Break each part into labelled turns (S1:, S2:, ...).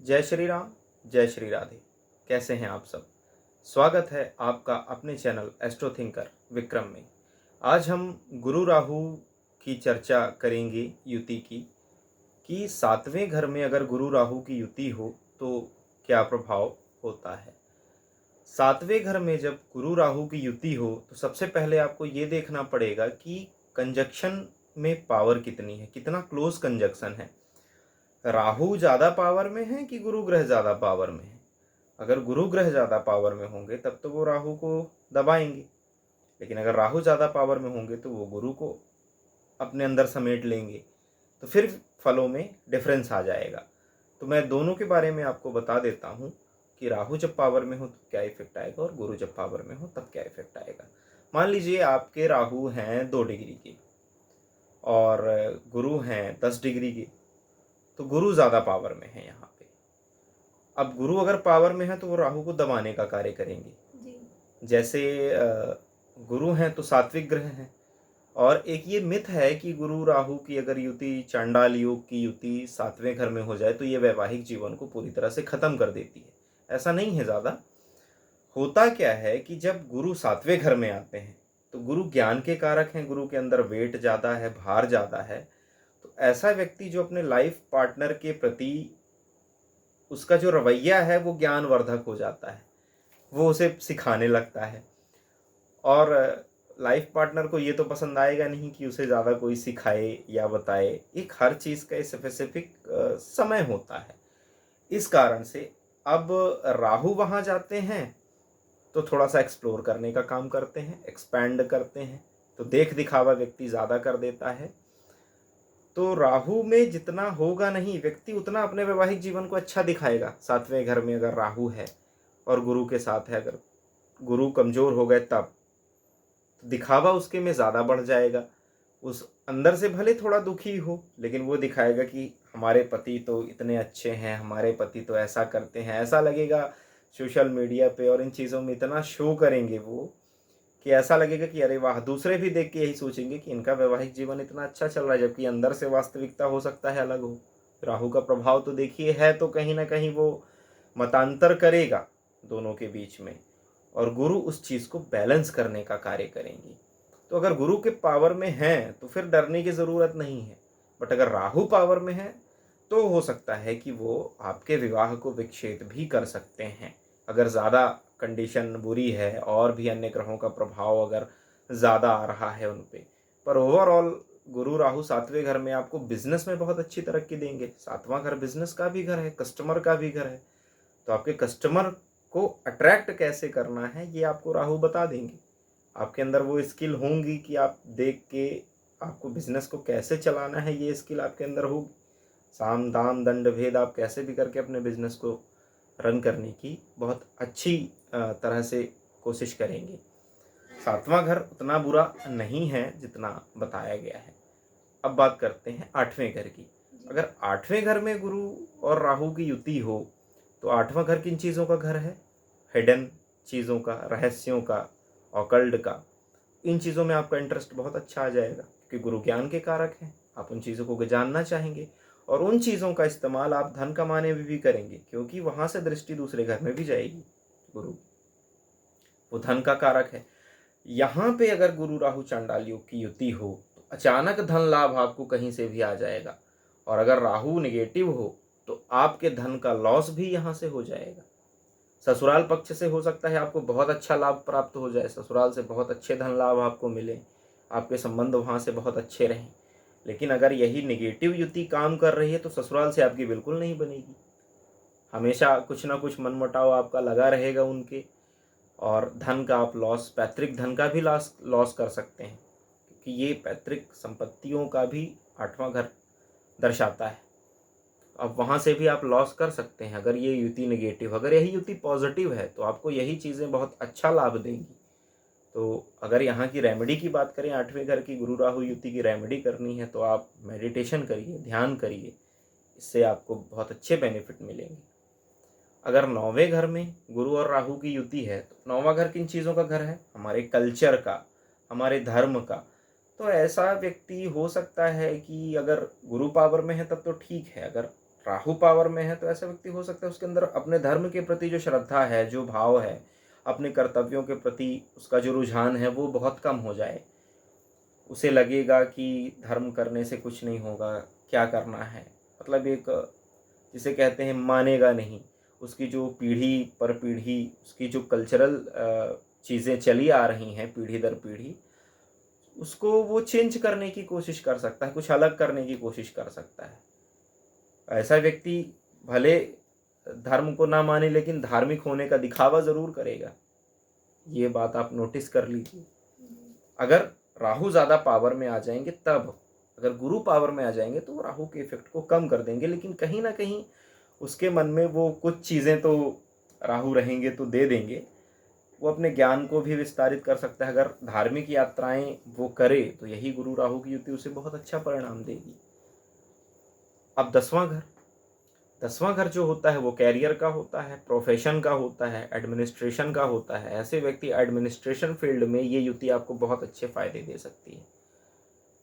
S1: जय श्री राम, जय श्री राधे। कैसे हैं आप सब? स्वागत है आपका अपने चैनल एस्ट्रो थिंकर विक्रम में। आज हम गुरु राहु की चर्चा करेंगे युति की, कि सातवें घर में अगर गुरु राहु की युति हो तो क्या प्रभाव होता है। सातवें घर में जब गुरु राहु की युति हो तो सबसे पहले आपको ये देखना पड़ेगा कि कंजक्शन में पावर कितनी है, कितना क्लोज कंजक्शन है। राहु ज़्यादा पावर में है कि गुरु ग्रह ज़्यादा पावर में है? अगर गुरु ग्रह ज़्यादा पावर में होंगे तब तो वो राहु को दबाएंगे, लेकिन अगर राहु ज़्यादा पावर में होंगे तो वो गुरु को अपने अंदर समेट लेंगे, तो फिर फलों में डिफरेंस आ जाएगा। तो मैं दोनों के बारे में आपको बता देता हूँ कि राहु जब पावर में हो तो क्या इफेक्ट आएगा और गुरु जब पावर में हो तब क्या इफेक्ट आएगा। मान लीजिए आपके राहु हैं 2 डिग्री के और गुरु हैं 10 डिग्री के, तो गुरु ज़्यादा पावर में है यहाँ पे। अब गुरु अगर पावर में है तो वो राहु को दबाने का कार्य करेंगे जी। जैसे गुरु हैं तो सात्विक ग्रह हैं, और एक ये मिथ है कि गुरु राहु की अगर युति, चांडाल योग की युति सातवें घर में हो जाए तो ये वैवाहिक जीवन को पूरी तरह से खत्म कर देती है। ऐसा नहीं है। ज़्यादा होता क्या है कि जब गुरु सातवें घर में आते हैं तो गुरु ज्ञान के कारक हैं, गुरु के अंदर वेट ज़्यादा है, भार ज़्यादा है। तो ऐसा व्यक्ति जो अपने लाइफ पार्टनर के प्रति उसका जो रवैया है वो ज्ञानवर्धक हो जाता है, वो उसे सिखाने लगता है। और लाइफ पार्टनर को ये तो पसंद आएगा नहीं कि उसे ज़्यादा कोई सिखाए या बताए। एक हर चीज़ का स्पेसिफिक समय होता है। इस कारण से अब राहु वहाँ जाते हैं तो थोड़ा सा एक्सप्लोर करने का काम करते हैं, एक्सपैंड करते हैं, तो देख दिखावा व्यक्ति ज़्यादा कर देता है। तो राहु में जितना होगा नहीं व्यक्ति उतना अपने वैवाहिक जीवन को अच्छा दिखाएगा। सातवें घर में अगर राहु है और गुरु के साथ है, अगर गुरु कमज़ोर हो गए तब तो दिखावा उसके में ज़्यादा बढ़ जाएगा। उस अंदर से भले थोड़ा दुखी हो, लेकिन वो दिखाएगा कि हमारे पति तो इतने अच्छे हैं, हमारे पति तो ऐसा करते हैं। ऐसा लगेगा सोशल मीडिया पे और इन चीज़ों में इतना शो करेंगे वो कि ऐसा लगेगा कि अरे वाह, दूसरे भी देख के यही सोचेंगे कि इनका वैवाहिक जीवन इतना अच्छा चल रहा है, जबकि अंदर से वास्तविकता हो सकता है अलग हो। राहु का प्रभाव तो देखिए है, तो कहीं ना कहीं वो मतांतर करेगा दोनों के बीच में, और गुरु उस चीज़ को बैलेंस करने का कार्य करेंगे। तो अगर गुरु के पावर में हैं तो फिर डरने की ज़रूरत नहीं है। बट अगर राहु पावर में है तो हो सकता है कि वो आपके विवाह को विच्छेद भी कर सकते हैं, अगर ज़्यादा कंडीशन बुरी है और भी अन्य ग्रहों का प्रभाव अगर ज़्यादा आ रहा है उन पे। पर ओवरऑल गुरु राहु सातवें घर में आपको बिजनेस में बहुत अच्छी तरक्की देंगे। सातवां घर बिजनेस का भी घर है, कस्टमर का भी घर है, तो आपके कस्टमर को अट्रैक्ट कैसे करना है ये आपको राहु बता देंगे। आपके अंदर वो स्किल होंगी कि आप देख के आपको बिजनेस को कैसे चलाना है, ये स्किल आपके अंदर होगी। साम दाम दंड भेद आप कैसे भी करके अपने बिजनेस को रन करने की बहुत अच्छी तरह से कोशिश करेंगे। सातवां घर उतना बुरा नहीं है जितना बताया गया है। अब बात करते हैं आठवें घर की। अगर आठवें घर में गुरु और राहु की युति हो तो आठवां घर किन चीज़ों का घर है? हिडन चीज़ों का, रहस्यों का, ऑकल्ट का। इन चीज़ों में आपका इंटरेस्ट बहुत अच्छा आ जाएगा क्योंकि गुरु ज्ञान के कारक हैं। आप उन चीज़ों को जानना चाहेंगे और उन चीज़ों का इस्तेमाल आप धन कमाने में भी करेंगे, क्योंकि वहाँ से दृष्टि दूसरे घर में भी जाएगी। गुरु वो धन का कारक है। यहाँ पे अगर गुरु राहु चांडाल योग की युति हो तो अचानक धन लाभ आपको कहीं से भी आ जाएगा, और अगर राहु नेगेटिव हो तो आपके धन का लॉस भी यहाँ से हो जाएगा। ससुराल पक्ष से हो सकता है आपको बहुत अच्छा लाभ प्राप्त हो जाए, ससुराल से बहुत अच्छे धन लाभ आपको मिले, आपके संबंध वहाँ से बहुत अच्छे रहें। लेकिन अगर यही नेगेटिव युति काम कर रही है तो ससुराल से आपकी बिल्कुल नहीं बनेगी। हमेशा कुछ ना कुछ मनमुटाव आपका लगा रहेगा उनके, और धन का आप लॉस, पैतृक धन का भी लॉस कर सकते हैं, क्योंकि ये पैतृक संपत्तियों का भी आठवां घर दर्शाता है। अब वहाँ से भी आप लॉस कर सकते हैं अगर ये युति नेगेटिव। अगर यही युति पॉजिटिव है तो आपको यही चीज़ें बहुत अच्छा लाभ देंगी। तो अगर यहाँ की रेमेडी की बात करें, आठवें घर की गुरु राहु युति की रेमेडी करनी है तो आप मेडिटेशन करिए, ध्यान करिए, इससे आपको बहुत अच्छे बेनिफिट मिलेंगे। अगर नौवें घर में गुरु और राहु की युति है तो नौवां घर किन चीज़ों का घर है? हमारे कल्चर का, हमारे धर्म का। तो ऐसा व्यक्ति हो सकता है कि अगर गुरु पावर में है तब तो ठीक है, अगर राहु पावर में है तो ऐसा व्यक्ति हो सकता है उसके अंदर अपने धर्म के प्रति जो श्रद्धा है, जो भाव है, अपने कर्तव्यों के प्रति उसका जो रुझान है वो बहुत कम हो जाए। उसे लगेगा कि धर्म करने से कुछ नहीं होगा, क्या करना है, मतलब एक जिसे कहते हैं मानेगा नहीं। उसकी जो पीढ़ी पर पीढ़ी उसकी जो कल्चरल चीज़ें चली आ रही हैं पीढ़ी दर पीढ़ी, उसको वो चेंज करने की कोशिश कर सकता है, कुछ अलग करने की कोशिश कर सकता है। ऐसा व्यक्ति भले धर्म को ना माने लेकिन धार्मिक होने का दिखावा ज़रूर करेगा। ये बात आप नोटिस कर लीजिए। अगर राहु ज़्यादा पावर में आ जाएंगे तब, अगर गुरु पावर में आ जाएंगे तो वो राहु के इफेक्ट को कम कर देंगे, लेकिन कहीं ना कहीं उसके मन में वो कुछ चीज़ें तो राहु रहेंगे तो दे देंगे। वो अपने ज्ञान को भी विस्तारित कर सकता है। अगर धार्मिक यात्राएं वो करे तो यही गुरु राहु की युति उसे बहुत अच्छा परिणाम देगी। अब 10वां घर, 10वां घर जो होता है वो कैरियर का होता है, प्रोफेशन का होता है, एडमिनिस्ट्रेशन का होता है। ऐसे व्यक्ति एडमिनिस्ट्रेशन फील्ड में ये युति आपको बहुत अच्छे फायदे दे सकती है।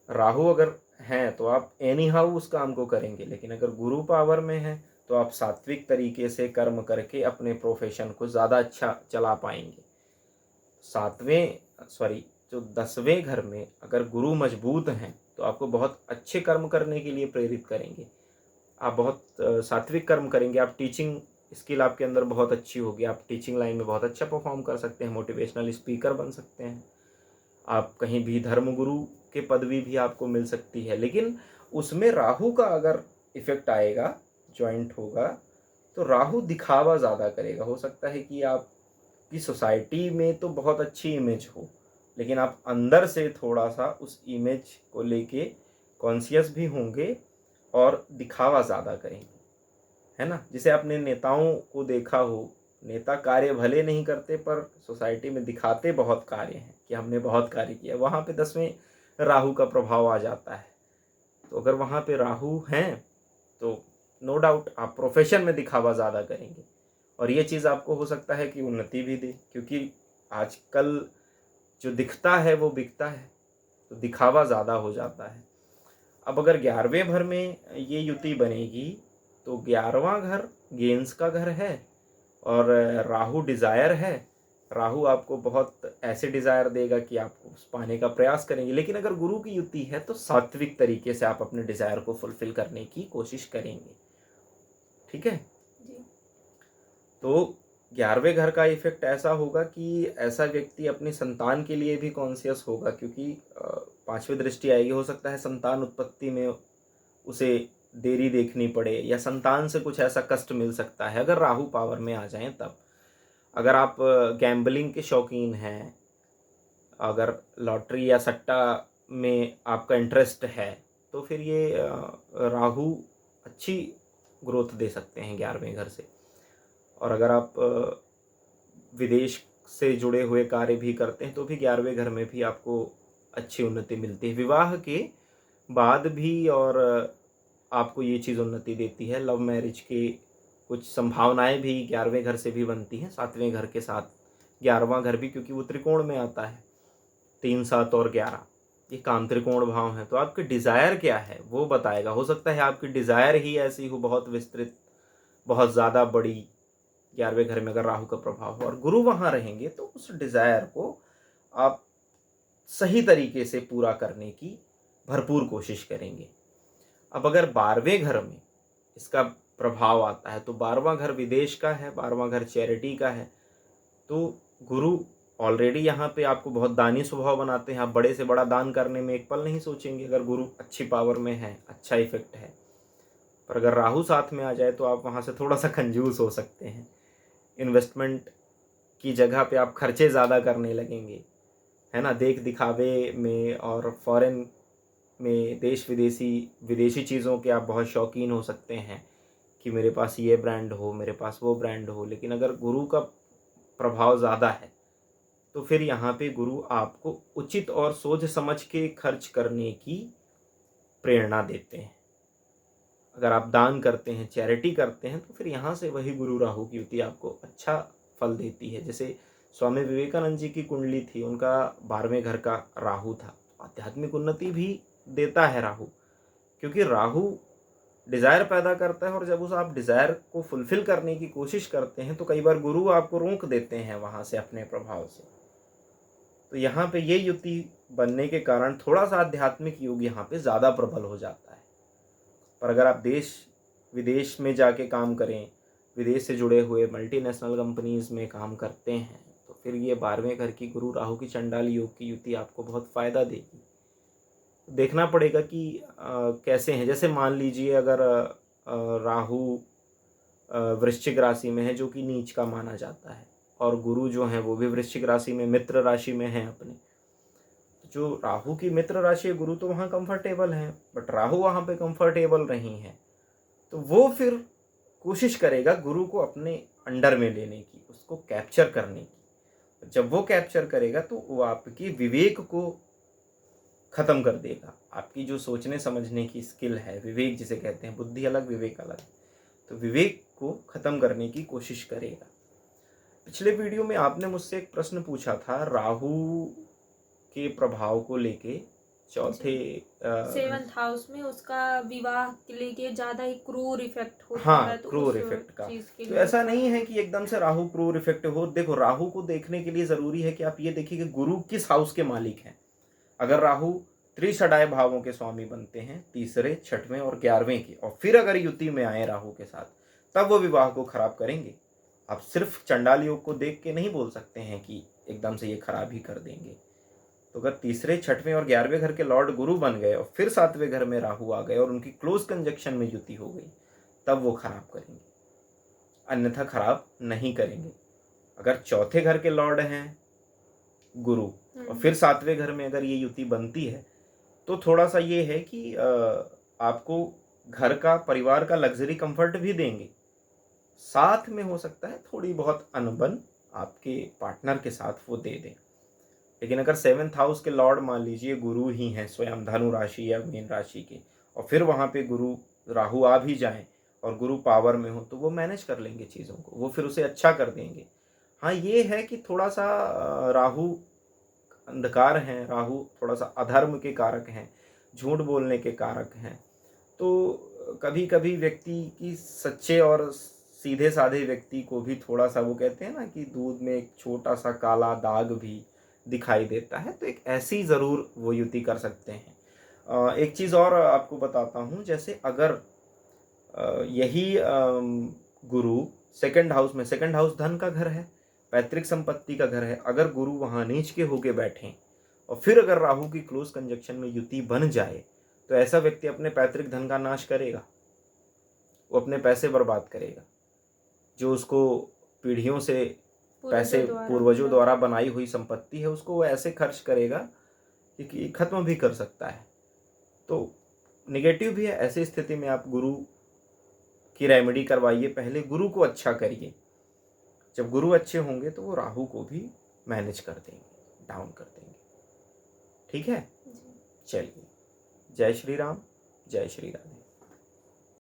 S1: राहु अगर हैं तो आप एनी हाउ उस काम को करेंगे, लेकिन अगर गुरु पावर में है तो आप सात्विक तरीके से कर्म करके अपने प्रोफेशन को ज़्यादा अच्छा चला पाएंगे। जो 10वें घर में अगर गुरु मजबूत हैं तो आपको बहुत अच्छे कर्म करने के लिए प्रेरित करेंगे। आप बहुत सात्विक कर्म करेंगे। आप टीचिंग स्किल आपके अंदर बहुत अच्छी होगी, आप टीचिंग लाइन में बहुत अच्छा परफॉर्म कर सकते हैं, मोटिवेशनल स्पीकर बन सकते हैं। आप कहीं भी धर्मगुरु के पदवी भी आपको मिल सकती है। लेकिन उसमें राहु का अगर इफेक्ट आएगा, जॉइंट होगा, तो राहु दिखावा ज़्यादा करेगा। हो सकता है कि आपकी सोसाइटी में तो बहुत अच्छी इमेज हो, लेकिन आप अंदर से थोड़ा सा उस इमेज को लेके कॉन्शियस भी होंगे और दिखावा ज़्यादा करेंगे, है ना। जिसे आपने नेताओं को देखा हो, नेता कार्य भले नहीं करते पर सोसाइटी में दिखाते बहुत कार्य हैं कि हमने बहुत कार्य किया। वहाँ पे 10वें राहु का प्रभाव आ जाता है। तो अगर वहाँ पे राहु हैं तो नो डाउट आप प्रोफेशन में दिखावा ज़्यादा करेंगे, और ये चीज़ आपको हो सकता है कि उन्नति भी दे, क्योंकि आजकल जो दिखता है वो बिकता है, तो दिखावा ज़्यादा हो जाता है। अब अगर 11वें घर में ये युति बनेगी तो 11वां घर गेंस का घर है और राहु डिज़ायर है। राहु आपको बहुत ऐसे डिज़ायर देगा कि आप उस पाने का प्रयास करेंगे, लेकिन अगर गुरु की युति है तो सात्विक तरीके से आप अपने डिज़ायर को फुलफिल करने की कोशिश करेंगे। ठीक है जी। तो 11वें घर का इफेक्ट ऐसा होगा कि ऐसा व्यक्ति अपनी संतान के लिए भी कॉन्शियस होगा, क्योंकि 5वीं दृष्टि आएगी। हो सकता है संतान उत्पत्ति में उसे देरी देखनी पड़े, या संतान से कुछ ऐसा कष्ट मिल सकता है अगर राहु पावर में आ जाएं तब। अगर आप गैम्बलिंग के शौकीन हैं, अगर लॉटरी या सट्टा में आपका इंटरेस्ट है, तो फिर ये राहु अच्छी ग्रोथ दे सकते हैं 11वें घर से। और अगर आप विदेश से जुड़े हुए कार्य भी करते हैं तो भी 11वें घर में भी आपको अच्छी उन्नति मिलती है। विवाह के बाद भी और आपको ये चीज़ उन्नति देती है। लव मैरिज की कुछ संभावनाएं भी 11वें घर से भी बनती हैं, 7वें घर के साथ 11वां घर भी, क्योंकि वो त्रिकोण में आता है। 3, 7 और 11 ये काम त्रिकोण भाव है। तो आपके डिज़ायर क्या है वो बताएगा। हो सकता है आपकी डिज़ायर ही ऐसी हो, बहुत विस्तृत, बहुत ज़्यादा बड़ी। 11वें घर में अगर राहु का प्रभाव हो और गुरु वहाँ रहेंगे तो उस डिज़ायर को आप सही तरीके से पूरा करने की भरपूर कोशिश करेंगे। अब अगर 12वें घर में इसका प्रभाव आता है तो 12वां घर विदेश का है, 12वां घर चैरिटी का है। तो गुरु ऑलरेडी यहाँ पे आपको बहुत दानी स्वभाव बनाते हैं। आप बड़े से बड़ा दान करने में एक पल नहीं सोचेंगे अगर गुरु अच्छी पावर में है, अच्छा इफेक्ट है। पर अगर राहु साथ में आ जाए तो आप वहाँ से थोड़ा सा कंजूस हो सकते हैं। इन्वेस्टमेंट की जगह पे आप खर्चे ज़्यादा करने लगेंगे, है ना। देख दिखावे में और फॉरेन में विदेशी चीज़ों के आप बहुत शौकीन हो सकते हैं कि मेरे पास ये ब्रांड हो, मेरे पास वो ब्रांड हो। लेकिन अगर गुरु का प्रभाव ज़्यादा है तो फिर यहाँ पे गुरु आपको उचित और सोच समझ के खर्च करने की प्रेरणा देते हैं। अगर आप दान करते हैं, चैरिटी करते हैं, तो फिर यहाँ से वही गुरु राहु की युति आपको अच्छा फल देती है। जैसे स्वामी विवेकानंद जी की कुंडली थी, उनका 12वें घर का राहु था। आध्यात्मिक उन्नति भी देता है राहु, क्योंकि राहु डिज़ायर पैदा करता है, और जब उस आप डिज़ायर को फुलफ़िल करने की कोशिश करते हैं तो कई बार गुरु आपको रोक देते हैं वहाँ से अपने प्रभाव से। तो यहाँ पे ये युति बनने के कारण थोड़ा-सा आध्यात्मिक योग यहाँ पे ज़्यादा प्रबल हो जाता है। पर अगर आप देश विदेश में जाके काम करें, विदेश से जुड़े हुए मल्टीनेशनल कंपनीज़ में काम करते हैं, तो फिर ये 12वें घर की गुरु राहु की चंडाल योग की युति आपको बहुत फ़ायदा देगी। देखना पड़ेगा कि कैसे हैं। जैसे मान लीजिए अगर राहु वृश्चिक राशि में है, जो कि नीच का माना जाता है, और गुरु जो हैं वो भी वृश्चिक राशि में मित्र राशि में हैं अपने। जो राहु की मित्र राशि है, गुरु तो वहाँ कंफर्टेबल हैं, बट राहु वहाँ पे कंफर्टेबल नहीं है, तो वो फिर कोशिश करेगा गुरु को अपने अंडर में लेने की, उसको कैप्चर करने की। जब वो कैप्चर करेगा तो वो आपकी विवेक को ख़त्म कर देगा। आपकी जो सोचने समझने की स्किल है, विवेक जिसे कहते हैं, बुद्धि अलग विवेक अलग, तो विवेक को ख़त्म करने की कोशिश करेगा। पिछले वीडियो में आपने मुझसे एक प्रश्न पूछा था राहु के प्रभाव को लेके, चौथे
S2: 7th हाउस में उसका विवाह के लेके ज्यादा ही क्रूर इफेक्ट होता
S1: हाँ,
S2: है, तो
S1: क्रूर
S2: उस
S1: इफेक्ट का।
S2: चीज के
S1: तो
S2: लिए
S1: ऐसा नहीं है कि एकदम से राहु क्रूर इफेक्ट हो। देखो, राहु को देखने के लिए ज़रूरी है कि आप ये देखिए कि गुरु किस हाउस के मालिक हैं। अगर राहु त्रिषडाय भावों के स्वामी बनते हैं, तीसरे, छठवें और 11वें के, और फिर अगर युति में आए राहु के साथ, तब वो विवाह को खराब करेंगे। आप सिर्फ चंडाल योग को देख के नहीं बोल सकते हैं कि एकदम से ये खराब ही कर देंगे। तो अगर तीसरे, छठवें और 11वें घर के लॉर्ड गुरु बन गए और फिर 7वें घर में राहु आ गए और उनकी क्लोज कंजक्शन में युति हो गई, तब वो खराब करेंगे, अन्यथा खराब नहीं करेंगे। अगर चौथे घर के लॉर्ड हैं गुरु और फिर 7वें घर में अगर ये युति बनती है, तो थोड़ा सा ये है कि आपको घर का, परिवार का लग्जरी कंफर्ट भी देंगे, साथ में हो सकता है थोड़ी बहुत अनबन आपके पार्टनर के साथ वो दे दें। लेकिन अगर 7th हाउस के लॉर्ड मान लीजिए गुरु ही हैं, स्वयं धनु राशि या मीन राशि के, और फिर वहाँ पे गुरु राहु आ भी जाएं और गुरु पावर में हो, तो वो मैनेज कर लेंगे चीज़ों को, वो फिर उसे अच्छा कर देंगे। हाँ, ये है कि थोड़ा सा राहु अंधकार हैं, राहु थोड़ा सा अधर्म के कारक हैं, झूठ बोलने के कारक हैं। तो कभी कभी व्यक्ति की, सच्चे और सीधे साधे व्यक्ति को भी थोड़ा सा, वो कहते हैं ना कि दूध में एक छोटा सा काला दाग भी दिखाई देता है, तो एक ऐसी ज़रूर वो युति कर सकते हैं। एक चीज़ और आपको बताता हूँ, जैसे अगर यही गुरु सेकंड हाउस में, सेकंड हाउस धन का घर है, पैतृक संपत्ति का घर है, अगर गुरु वहाँ नीच के होके बैठें और फिर अगर राहु की क्लोज कंजक्शन में युति बन जाए, तो ऐसा व्यक्ति अपने पैतृक धन का नाश करेगा, वो अपने पैसे बर्बाद करेगा, जो उसको पीढ़ियों से पैसे, पूर्वजों द्वारा बनाई हुई संपत्ति है, उसको वो ऐसे खर्च करेगा कि खत्म भी कर सकता है। तो नेगेटिव भी है। ऐसी स्थिति में आप गुरु की रेमेडी करवाइए, पहले गुरु को अच्छा करिए। जब गुरु अच्छे होंगे तो वो राहु को भी मैनेज कर देंगे, डाउन कर देंगे। ठीक है, चलिए, जय श्री राम, जय श्री राधे।